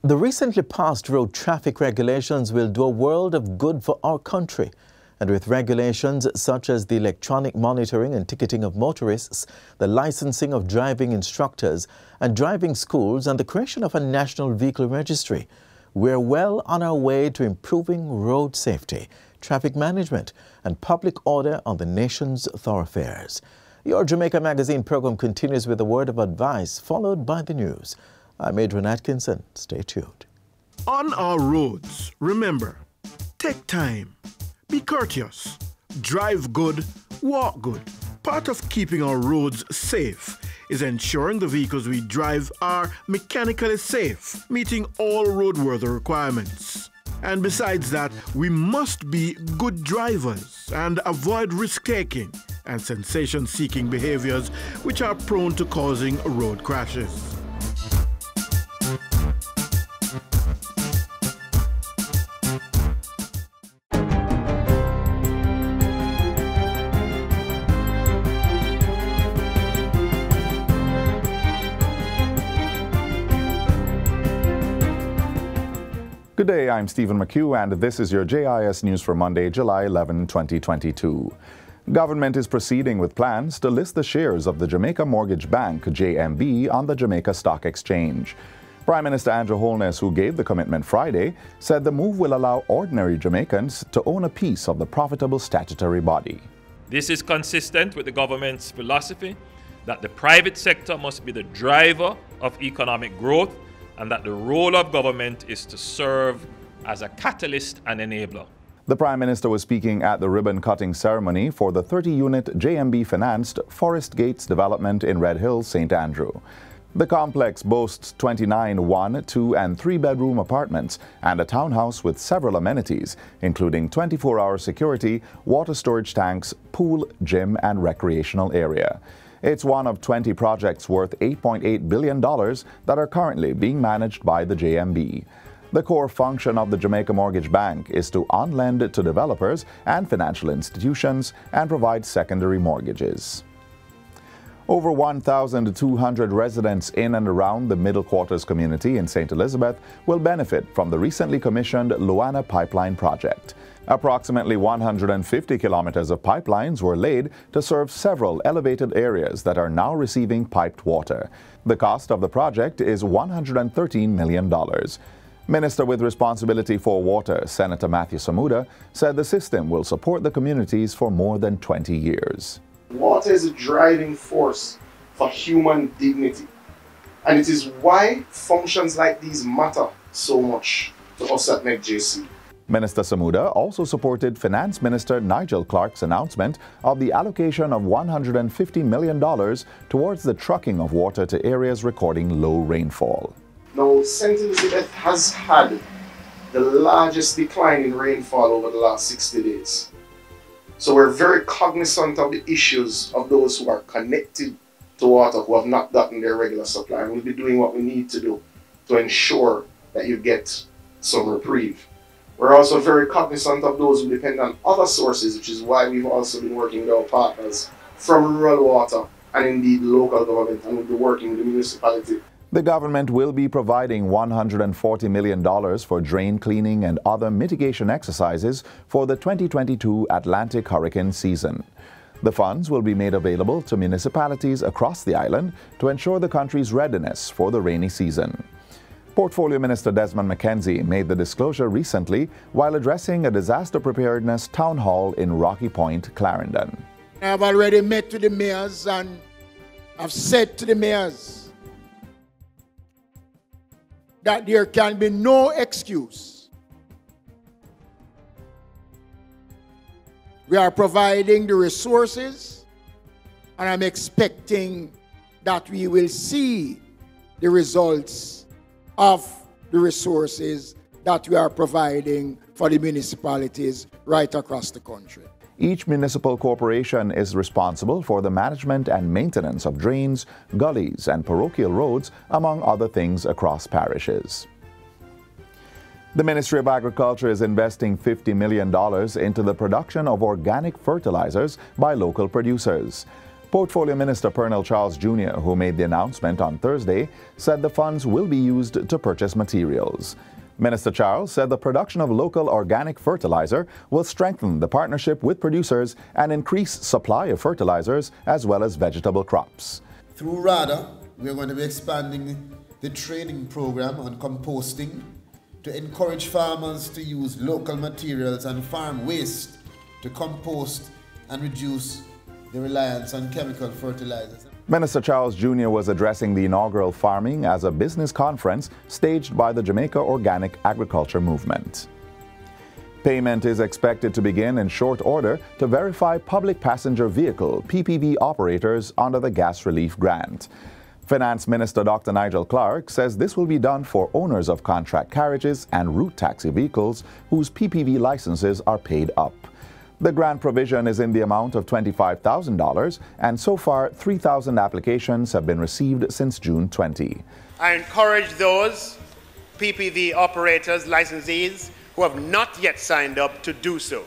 The recently passed road traffic regulations will do a world of good for our country. And with regulations such as the electronic monitoring and ticketing of motorists, the licensing of driving instructors and driving schools, and the creation of a national vehicle registry, we're well on our way to improving road safety, traffic management, and public order on the nation's thoroughfares. Your Jamaica Magazine program continues with a word of advice, followed by the news. I'm Adrian Atkinson. Stay tuned. On our roads, remember, take time, be courteous, drive good, walk good. Part of keeping our roads safe is ensuring the vehicles we drive are mechanically safe, meeting all roadworthy requirements. And besides that, we must be good drivers and avoid risk-taking and sensation-seeking behaviors which are prone to causing road crashes. Good day, I'm Stephen McHugh, and this is your JIS News for Monday, July 11, 2022. Government is proceeding with plans to list the shares of the Jamaica Mortgage Bank, JMB, on the Jamaica Stock Exchange. Prime Minister Andrew Holness, who gave the commitment Friday, said the move will allow ordinary Jamaicans to own a piece of the profitable statutory body. This is consistent with the government's philosophy that the private sector must be the driver of economic growth, and that the role of government is to serve as a catalyst and enabler. The Prime Minister was speaking at the ribbon-cutting ceremony for the 30-unit JMB-financed Forest Gates development in Red Hill, St. Andrew. The complex boasts 29 1-, 2-, and 3-bedroom apartments and a townhouse with several amenities, including 24-hour security, water storage tanks, pool, gym, and recreational area. It's one of 20 projects worth $8.8 billion that are currently being managed by the JMB. The core function of the Jamaica Mortgage Bank is to on-lend to developers and financial institutions and provide secondary mortgages. Over 1,200 residents in and around the Middle Quarters community in St. Elizabeth will benefit from the recently commissioned Luana Pipeline project. Approximately 150 kilometers of pipelines were laid to serve several elevated areas that are now receiving piped water. The cost of the project is $113 million. Minister with responsibility for water, Senator Matthew Samuda, said the system will support the communities for more than 20 years. Water is a driving force for human dignity, and it is why functions like these matter so much to us at MCJC. Minister Samuda also supported Finance Minister Nigel Clarke's announcement of the allocation of $150 million towards the trucking of water to areas recording low rainfall. Now, St. Elizabeth has had the largest decline in rainfall over the last 60 days. So we're very cognizant of the issues of those who are connected to water, who have not gotten their regular supply. And we'll be doing what we need to do to ensure that you get some reprieve. We're also very cognizant of those who depend on other sources, which is why we've also been working with our partners from rural water and indeed local government, and we'll be working with the municipality. The government will be providing $140 million for drain cleaning and other mitigation exercises for the 2022 Atlantic hurricane season. The funds will be made available to municipalities across the island to ensure the country's readiness for the rainy season. Portfolio Minister Desmond McKenzie made the disclosure recently while addressing a disaster preparedness town hall in Rocky Point, Clarendon. I've already met with the mayors, and I've said to the mayors that there can be no excuse. We are providing the resources, and I'm expecting that we will see the results of the resources that we are providing for the municipalities right across the country. Each municipal corporation is responsible for the management and maintenance of drains, gullies, and parochial roads, among other things across parishes. The Ministry of Agriculture is investing $50 million into the production of organic fertilizers by local producers. Portfolio Minister Pernell Charles Jr., who made the announcement on Thursday, said the funds will be used to purchase materials. Minister Charles said the production of local organic fertilizer will strengthen the partnership with producers and increase supply of fertilizers as well as vegetable crops. Through RADA, we are going to be expanding the training program on composting to encourage farmers to use local materials and farm waste to compost and reduce the reliance on chemical fertilizers. Minister Charles Jr. was addressing the inaugural Farming as a Business conference staged by the Jamaica Organic Agriculture Movement. Payment is expected to begin in short order to verify public passenger vehicle (PPV) operators under the Gas Relief Grant. Finance Minister Dr. Nigel Clark says this will be done for owners of contract carriages and route taxi vehicles whose PPV licenses are paid up. The grant provision is in the amount of $25,000, and so far 3,000 applications have been received since June 20. I encourage those PPV operators, licensees, who have not yet signed up to do so.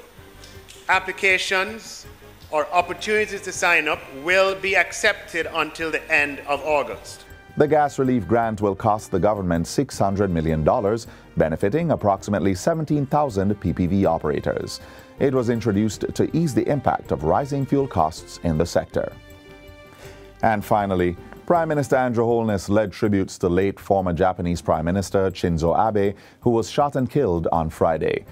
Applications or opportunities to sign up will be accepted until the end of August. The gas relief grant will cost the government $600 million, benefiting approximately 17,000 PPV operators. It was introduced to ease the impact of rising fuel costs in the sector. And finally, Prime Minister Andrew Holness led tributes to late former Japanese Prime Minister Shinzo Abe, who was shot and killed on Friday.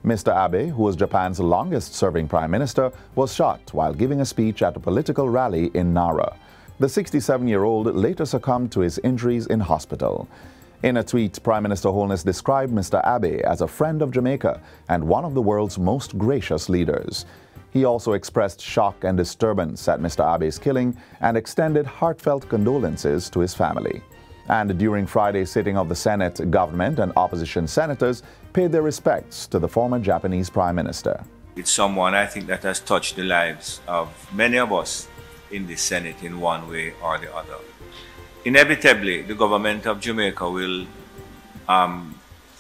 Mr. Abe, who was Japan's longest-serving Prime Minister, was shot while giving a speech at a political rally in Nara. The 67-year-old later succumbed to his injuries in hospital. In a tweet, Prime Minister Holness described Mr. Abe as a friend of Jamaica and one of the world's most gracious leaders. He also expressed shock and disturbance at Mr. Abe's killing and extended heartfelt condolences to his family. And during Friday's sitting of the Senate, government and opposition senators paid their respects to the former Japanese Prime Minister. It's someone I think that has touched the lives of many of us in the Senate in one way or the other. Inevitably, the government of Jamaica will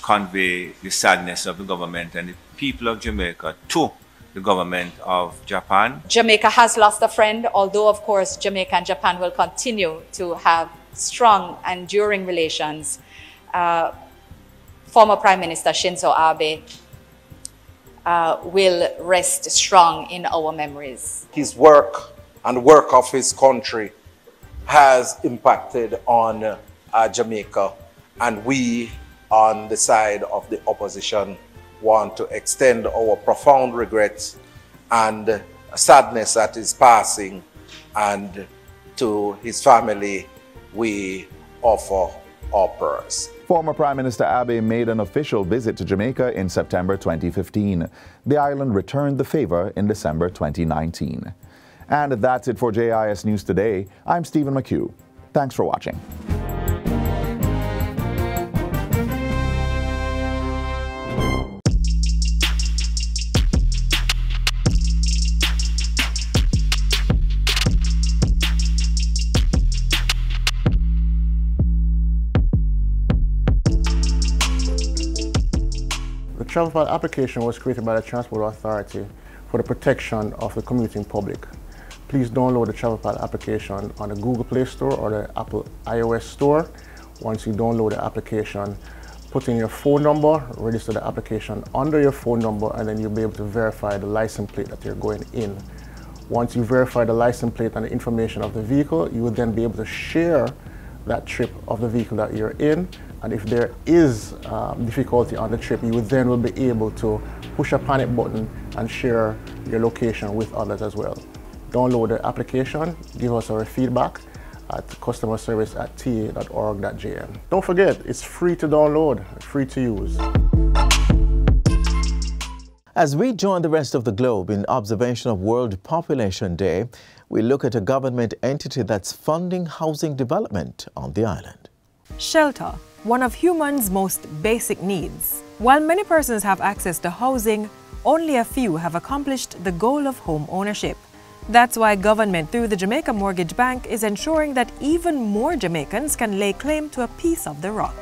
convey the sadness of the government and the people of Jamaica to the government of Japan. Jamaica has lost a friend, although of course Jamaica and Japan will continue to have strong and enduring relations. Former Prime Minister Shinzo Abe will rest strong in our memories. His work and work of his country has impacted on Jamaica, and we on the side of the opposition want to extend our profound regrets and sadness at his passing, and to his family we offer our prayers. Former Prime Minister Abe made an official visit to Jamaica in September 2015. The island returned the favor in December 2019. And that's it for JIS News Today. I'm Stephen McHugh. Thanks for watching. The travel file application was created by the Transport Authority for the protection of the commuting public. Please download the travel file application on the Google Play Store or the Apple iOS Store. Once you download the application, put in your phone number, register the application under your phone number, and then you'll be able to verify the license plate that you're going in. Once you verify the license plate and the information of the vehicle, you will then be able to share that trip of the vehicle that you're in. And if there is difficulty on the trip, you then will be able to push a panic button and share your location with others as well. Download the application, give us our feedback at customerservice@ta.org.jm. Don't forget, it's free to download, free to use. As we join the rest of the globe in observation of World Population Day, we look at a government entity that's funding housing development on the island. Shelter, one of humans' most basic needs. While many persons have access to housing, only a few have accomplished the goal of home ownership. That's why government through the Jamaica Mortgage Bank is ensuring that even more Jamaicans can lay claim to a piece of the rock.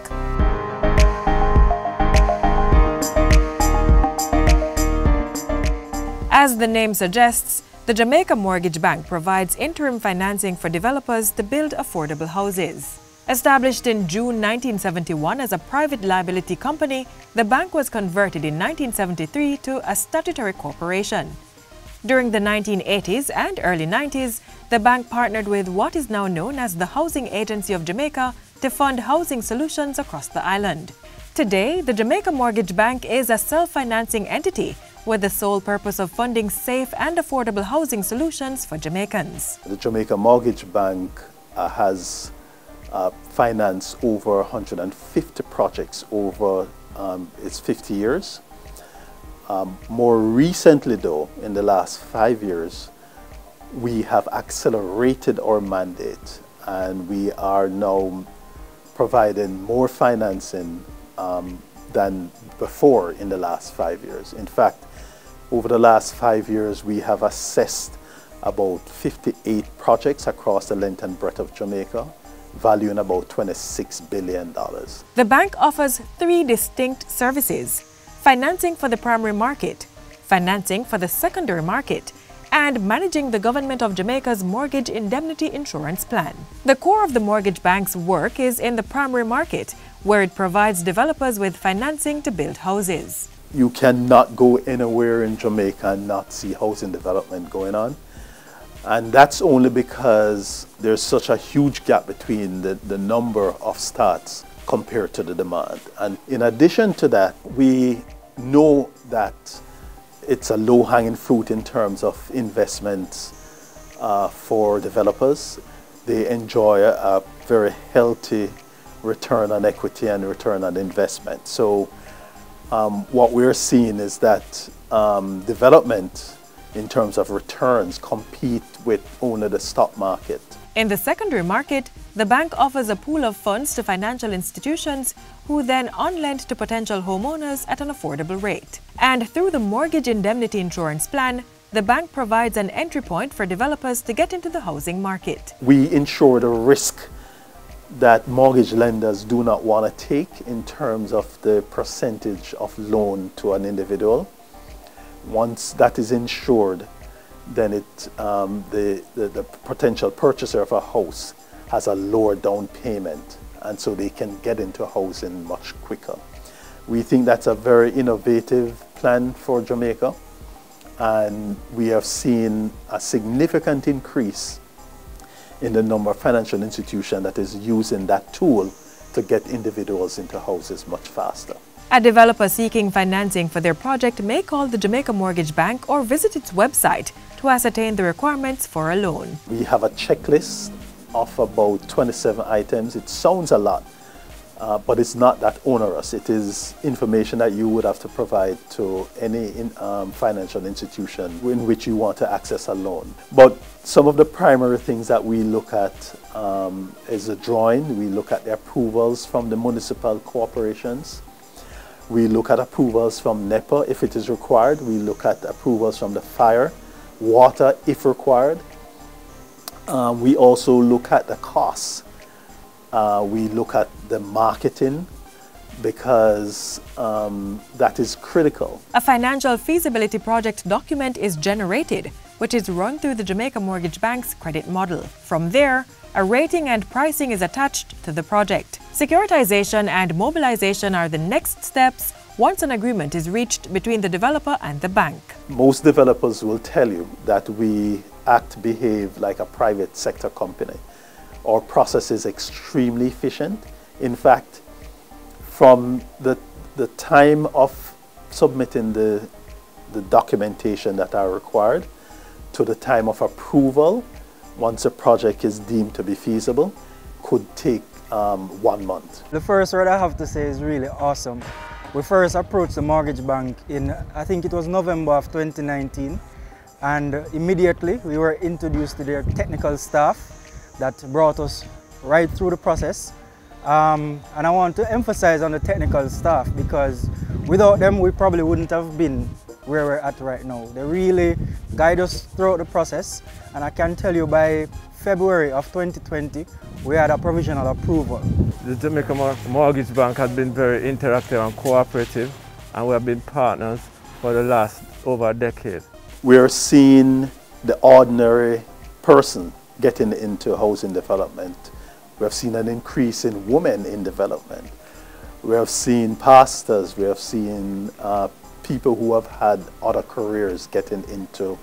As the name suggests, The Jamaica Mortgage Bank provides interim financing for developers to build affordable houses. Established in June 1971 as a private liability company, the bank was converted in 1973 to a statutory corporation. During the 1980s and early 90s, the bank partnered with what is now known as the Housing Agency of Jamaica to fund housing solutions across the island. Today, the Jamaica Mortgage Bank is a self-financing entity with the sole purpose of funding safe and affordable housing solutions for Jamaicans. The Jamaica Mortgage Bank has financed over 150 projects over its 50 years. More recently though, in the last 5 years, we have accelerated our mandate and we are now providing more financing than before in the last 5 years. In fact, over the last 5 years, we have assessed about 58 projects across the length and breadth of Jamaica, valuing about $26 billion. The bank offers 3 distinct services: financing for the primary market, financing for the secondary market, and managing the Government of Jamaica's Mortgage Indemnity Insurance Plan. The core of the mortgage bank's work is in the primary market, where it provides developers with financing to build houses. You cannot go anywhere in Jamaica and not see housing development going on. And that's only because there's such a huge gap between the number of starts compared to the demand. And in addition to that, we know that it's a low-hanging fruit in terms of investments for developers. They enjoy a very healthy return on equity and return on investment. So what we're seeing is that development in terms of returns compete with only the stock market. In the secondary market, the bank offers a pool of funds to financial institutions who then on-lend to potential homeowners at an affordable rate. And through the Mortgage Indemnity Insurance Plan, the bank provides an entry point for developers to get into the housing market. We insure the risk that mortgage lenders do not want to take in terms of the percentage of loan to an individual. Once that is insured, then the potential purchaser of a house has a lower down payment, and so they can get into housing much quicker. We think that's a very innovative plan for Jamaica, and we have seen a significant increase in the number of financial institutions that is using that tool to get individuals into houses much faster. A developer seeking financing for their project may call the Jamaica Mortgage Bank or visit its website to ascertain the requirements for a loan. We have a checklist of about 27 items. It sounds a lot, but it's not that onerous. It is information that you would have to provide to any financial institution in which you want to access a loan. But some of the primary things that we look at is a drawing. We look at the approvals from the municipal corporations. We look at approvals from NEPA if it is required. We look at approvals from the fire, water if required. We also look at the costs. We look at the marketing because that is critical. A financial feasibility project document is generated, which is run through the Jamaica Mortgage Bank's credit model. From there, a rating and pricing is attached to the project. Securitization and mobilization are the next steps once an agreement is reached between the developer and the bank. Most developers will tell you that we behave like a private sector company. Our process is extremely efficient. In fact, from the time of submitting the documentation that are required to the time of approval, once a project is deemed to be feasible, could take 1 month. The first word I have to say is really awesome. We first approached the mortgage bank in, I think it was November of 2019, and immediately we were introduced to their technical staff that brought us right through the process. And I want to emphasize on the technical staff because without them we probably wouldn't have been where we're at right now. They really guide us throughout the process, and I can tell you by February of 2020 we had a provisional approval. The Jamaica Mortgage Bank has been very interactive and cooperative, and we have been partners for the last over a decade. We are seeing the ordinary person getting into housing development. We have seen an increase in women in development. We have seen pastors, we have seen people who have had other careers getting into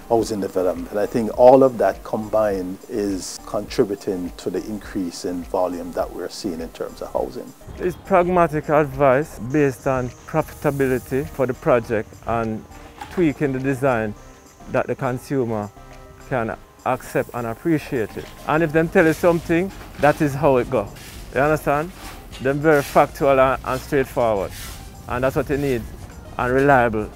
housing development. And I think all of that combined is contributing to the increase in volume that we're seeing in terms of housing. It's pragmatic advice based on profitability for the project and tweaking the design that the consumer can accept and appreciate it. And if them tell you something, that is how it goes. You understand? They're very factual and straightforward. And that's what you need. And reliable.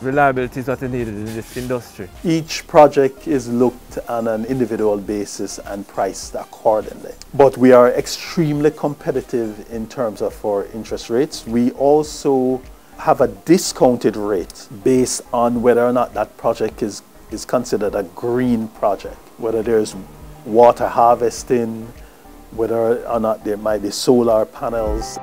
Reliability is what is needed in this industry. Each project is looked on an individual basis and priced accordingly. But we are extremely competitive in terms of our interest rates. We also have a discounted rate based on whether or not that project is considered a green project, whether there's water harvesting, whether or not there might be solar panels.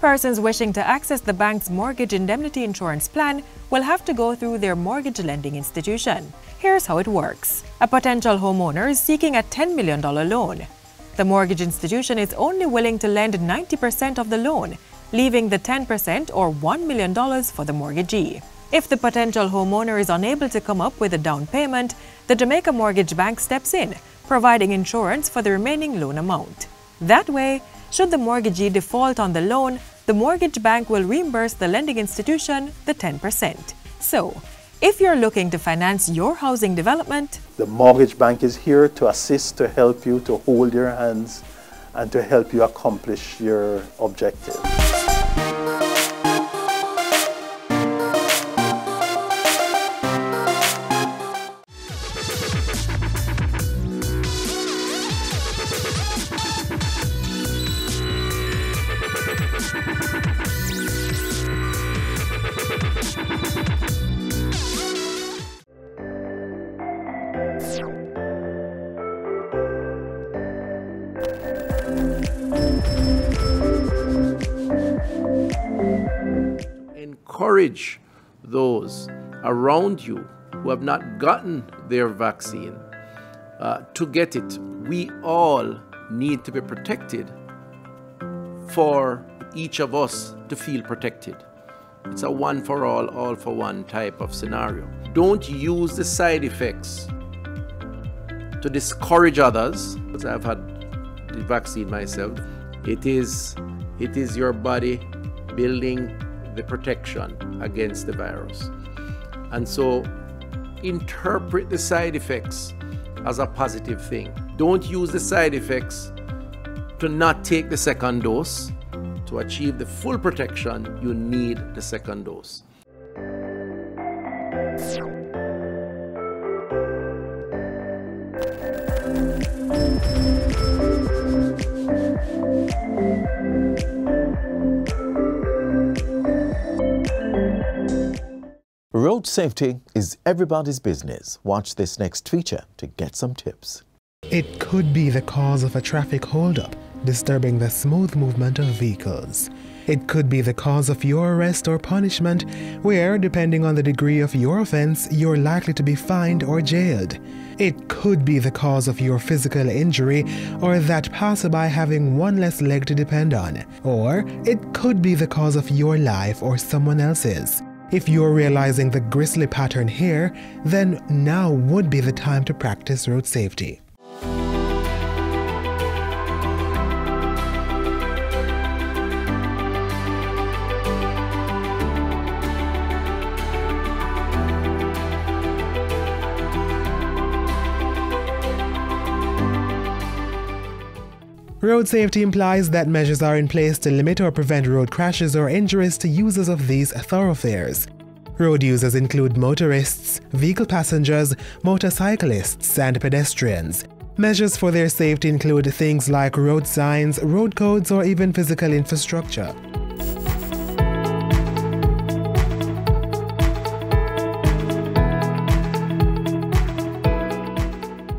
Persons wishing to access the bank's mortgage indemnity insurance plan will have to go through their mortgage lending institution. Here's how it works. A potential homeowner is seeking a $10 million loan. The mortgage institution is only willing to lend 90% of the loan, leaving the 10% or $1 million for the mortgagee. If the potential homeowner is unable to come up with a down payment, the Jamaica Mortgage Bank steps in, providing insurance for the remaining loan amount. That way, should the mortgagee default on the loan, the mortgage bank will reimburse the lending institution the 10%. So, if you're looking to finance your housing development, the mortgage bank is here to assist, to help you, to hold your hands, and to help you accomplish your objective. Encourage those around you who have not gotten their vaccine to get it. We all need to be protected for each of us to feel protected. It's a one for all for one type of scenario. Don't use the side effects to discourage others. Because I've had the vaccine myself. It is your body building the protection against the virus. And so interpret the side effects as a positive thing. Don't use the side effects to not take the second dose. To achieve the full protection, you need the second dose. Road safety is everybody's business. Watch this next feature to get some tips. It could be the cause of a traffic holdup, disturbing the smooth movement of vehicles. It could be the cause of your arrest or punishment, where, depending on the degree of your offense, you're likely to be fined or jailed. It could be the cause of your physical injury, or that passerby having one less leg to depend on. Or it could be the cause of your life or someone else's. If you're realizing the grisly pattern here, then now would be the time to practice road safety. Road safety implies that measures are in place to limit or prevent road crashes or injuries to users of these thoroughfares. Road users include motorists, vehicle passengers, motorcyclists, and pedestrians. Measures for their safety include things like road signs, road codes, or even physical infrastructure.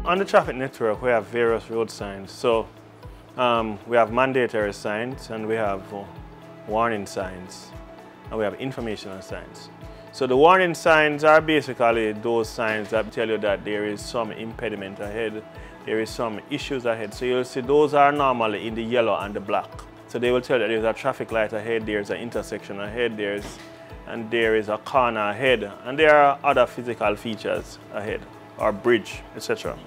On the traffic network, we have various road signs. So we have mandatory signs, and we have warning signs, and we have informational signs. So the warning signs are basically those signs that tell you that there is some impediment ahead, there is some issues ahead. So you'll see those are normally in the yellow and the black. So they will tell you that there's a traffic light ahead, there's an intersection ahead, there is a corner ahead, and there are other physical features ahead, or bridge, etc.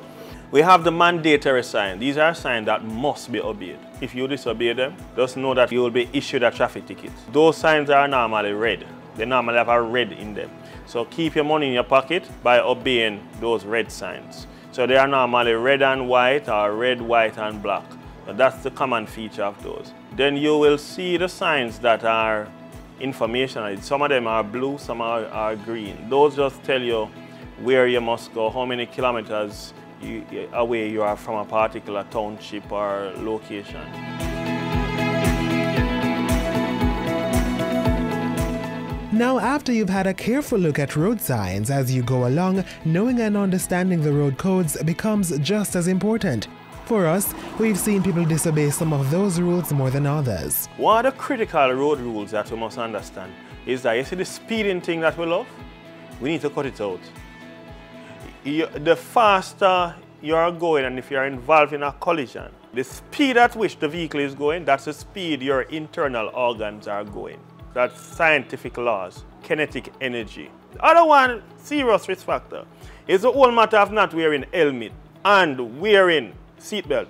We have the mandatory signs. These are signs that must be obeyed. If you disobey them, just know that you will be issued a traffic ticket. Those signs are normally red. They normally have a red in them. So keep your money in your pocket by obeying those red signs. So they are normally red and white or red, white and black. So that's the common feature of those. Then you will see the signs that are informational. Some of them are blue, some are green. Those just tell you where you must go, how many kilometers away you are from a particular township or location. Now, after you've had a careful look at road signs as you go along, knowing and understanding the road codes becomes just as important. For us, we've seen people disobey some of those rules more than others. One of the critical road rules that we must understand is that, you see the speeding thing that we love? We need to cut it out. The faster you are going, and if you are involved in a collision, the speed at which the vehicle is going, that's the speed your internal organs are going. That's scientific laws, kinetic energy. The other one, serious risk factor, is the whole matter of not wearing helmet and wearing seatbelt.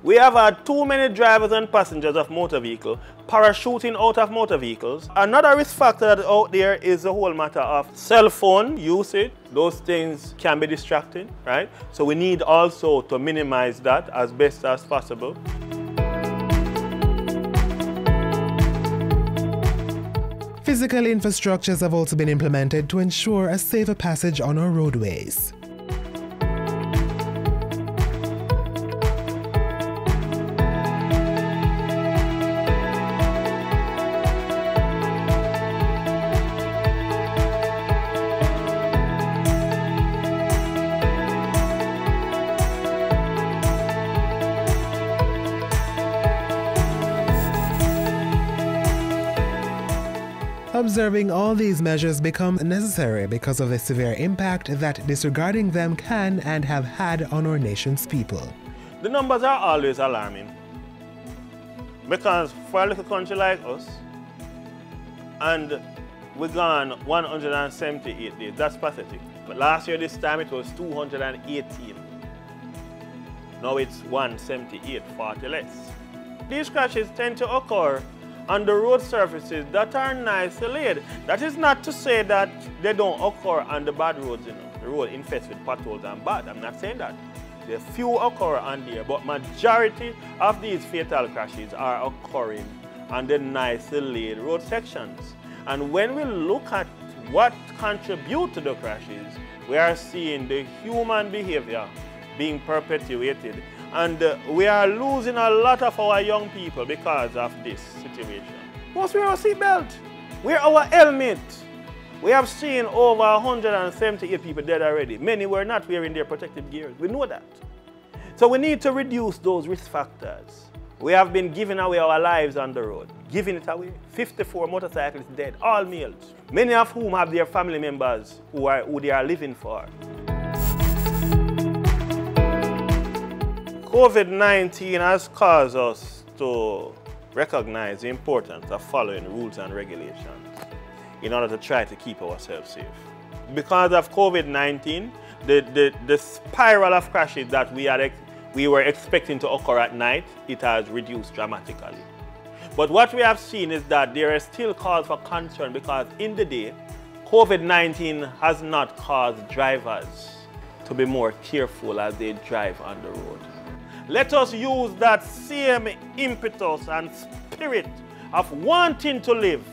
We have had too many drivers and passengers of motor vehicle parachuting out of motor vehicles. Another risk factor that's out there is the whole matter of cell phone usage. Those things can be distracting, right? So we need also to minimize that as best as possible. Physical infrastructures have also been implemented to ensure a safer passage on our roadways. Observing all these measures becomes necessary because of the severe impact that disregarding them can and have had on our nation's people. The numbers are always alarming because for a little country like us, and we've gone 178 days, that's pathetic. But last year this time it was 218. Now it's 178, 40 less. These crashes tend to occur on the road surfaces that are nicely laid. That is not to say that they don't occur on the bad roads, you know, the road infested with potholes and bad. I'm not saying that. There are few occur on there, but majority of these fatal crashes are occurring on the nicely laid road sections. And when we look at what contributes to the crashes, we are seeing the human behavior being perpetuated. And we are losing a lot of our young people because of this situation. Must wear our seatbelt, wear our helmet. We have seen over 178 people dead already. Many were not wearing their protective gear. We know that. So we need to reduce those risk factors. We have been giving away our lives on the road, giving it away. 54 motorcyclists dead, all males, many of whom have their family members who they are living for. COVID-19 has caused us to recognize the importance of following rules and regulations in order to try to keep ourselves safe. Because of COVID-19, the spiral of crashes that we were expecting to occur at night, it has reduced dramatically. But what we have seen is that there is still cause for concern because in the day, COVID-19 has not caused drivers to be more careful as they drive on the road. Let us use that same impetus and spirit of wanting to live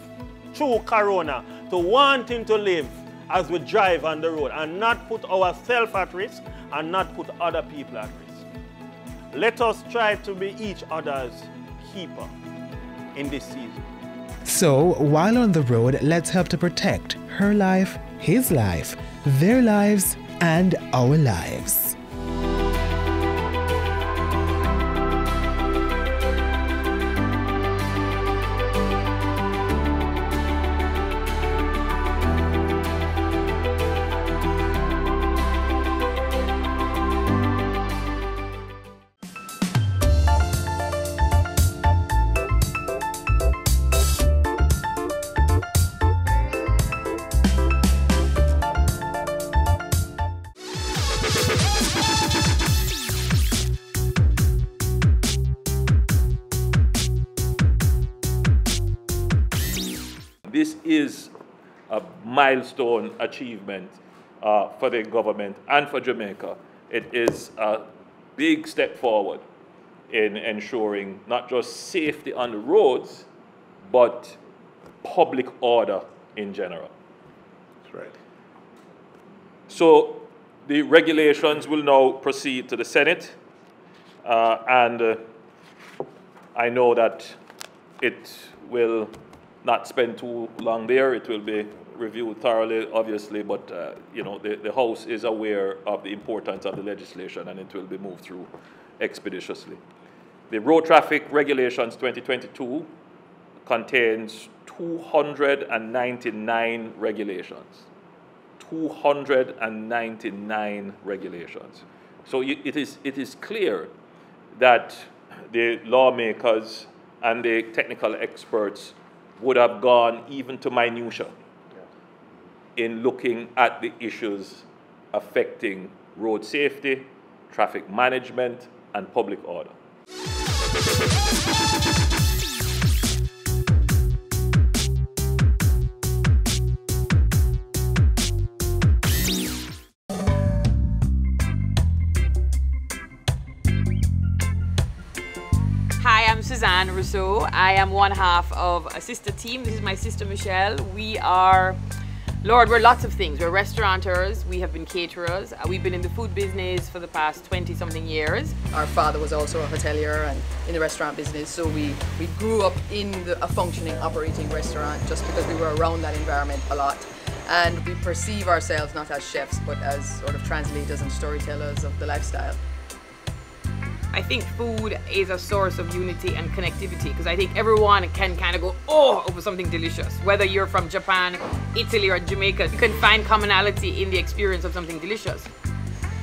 through Corona to wanting to live as we drive on the road and not put ourselves at risk and not put other people at risk. Let us try to be each other's keeper in this season. So, while on the road, let's help to protect her life, his life, their lives, and our lives. a milestone achievement for the government and for Jamaica. It is a big step forward in ensuring not just safety on the roads, but public order in general. That's right. So the regulations will now proceed to the Senate, and I know that it will not spend too long there. It will be reviewed thoroughly, obviously, but you know, the House is aware of the importance of the legislation, and it will be moved through expeditiously. The Road Traffic Regulations 2022 contains 299 regulations. 299 regulations. So it is clear that the lawmakers and the technical experts would have gone even to minutia in looking at the issues affecting road safety, traffic management, and public order. Hi, I'm Suzanne Rousseau. I am one half of a sister team. This is my sister Michelle. We are, Lord, we're lots of things. We're restaurateurs, we have been caterers. We've been in the food business for the past 20-something years. Our father was also a hotelier and in the restaurant business, so we grew up in a functioning, operating restaurant just because we were around that environment a lot. And we perceive ourselves not as chefs, but as sort of translators and storytellers of the lifestyle. I think food is a source of unity and connectivity, because I think everyone can kind of go, oh, over something delicious. Whether you're from Japan, Italy, or Jamaica, you can find commonality in the experience of something delicious.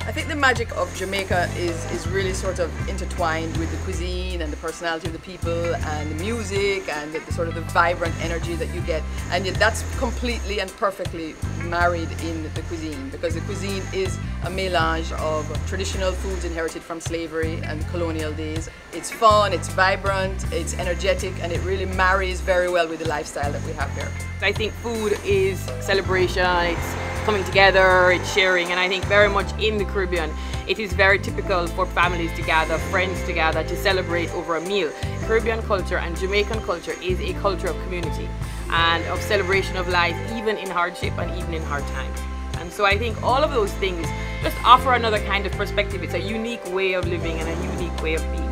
I think the magic of Jamaica is really sort of intertwined with the cuisine and the personality of the people and the music and the sort of the vibrant energy that you get. And yet that's completely and perfectly married in the cuisine, because the cuisine is a melange of traditional foods inherited from slavery and colonial days. It's fun, it's vibrant, it's energetic, and it really marries very well with the lifestyle that we have here. I think food is celebration, it's coming together, it's sharing, and I think very much in the Caribbean, it is very typical for families to gather, friends to gather, to celebrate over a meal. Caribbean culture and Jamaican culture is a culture of community and of celebration of life, even in hardship and even in hard times. And so I think all of those things just offer another kind of perspective. It's a unique way of living and a unique way of being.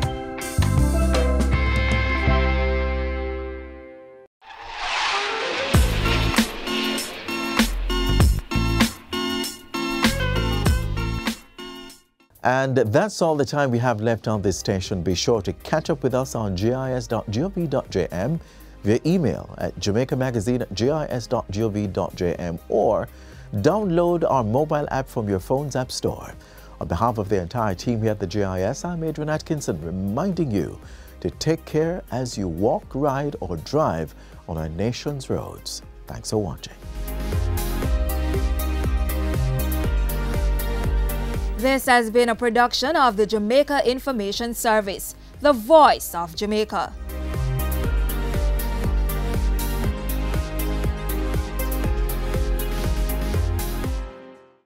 And that's all the time we have left on this station. Be sure to catch up with us on gis.gov.jm, via email at jamaicamagazine@gis.gov.jm, or download our mobile app from your phone's app store. On behalf of the entire team here at the GIS, I'm Adrian Atkinson, reminding you to take care as you walk, ride, or drive on our nation's roads. Thanks for watching. This has been a production of the Jamaica Information Service, the voice of Jamaica.